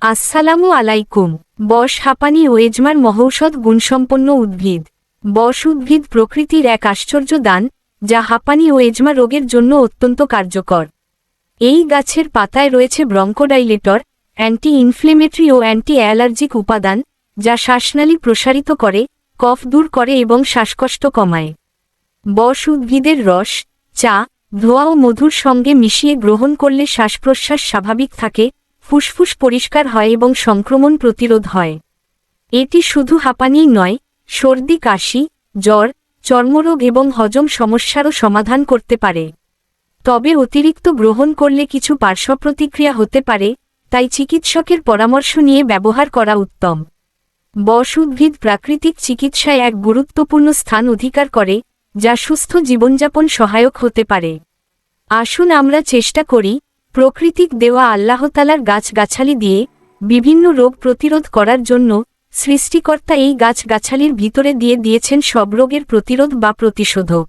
আসসালামু আলাইকুম। বশ হাঁপানি ও এজমার মহৌষধ গুণসম্পন্ন উদ্ভিদ। বশ উদ্ভিদ প্রকৃতির এক আশ্চর্য দান, যা হাঁপানি ও এজমা রোগের জন্য অত্যন্ত কার্যকর। এই গাছের পাতায় রয়েছে ব্রঙ্কোডাইলেটর, অ্যান্টি ইনফ্লেমেটরি ও অ্যান্টি অ্যালার্জিক উপাদান, যা শ্বাসনালী প্রসারিত করে, কফ দূর করে এবং শ্বাসকষ্ট কমায়। বশ উদ্ভিদের রস, চা, ধোয়া ও মধুর সঙ্গে মিশিয়ে গ্রহণ করলে শ্বাসপ্রশ্বাস স্বাভাবিক থাকে, ফুসফুস পরিষ্কার হয় এবং সংক্রমণ প্রতিরোধ হয়। এটি শুধু হাঁপানিই নয়, সর্দি কাশি, জ্বর, চর্মরোগ এবং হজম সমস্যারও সমাধান করতে পারে। তবে অতিরিক্ত গ্রহণ করলে কিছু পার্শ্বপ্রতিক্রিয়া হতে পারে, তাই চিকিৎসকের পরামর্শ নিয়ে ব্যবহার করা উত্তম। বশ উদ্ভিদ প্রাকৃতিক চিকিৎসায় এক গুরুত্বপূর্ণ স্থান অধিকার করে, যা সুস্থ জীবনযাপন সহায়ক হতে পারে। আসুন আমরা চেষ্টা করি, প্রকৃতিক দেওয়া আল্লাহতালার গাছগাছালি দিয়ে বিভিন্ন রোগ প্রতিরোধ করার জন্য সৃষ্টিকর্তা এই গাছগাছালির ভিতরে দিয়ে দিয়েছেন সব রোগের প্রতিরোধ বা প্রতিষেধক।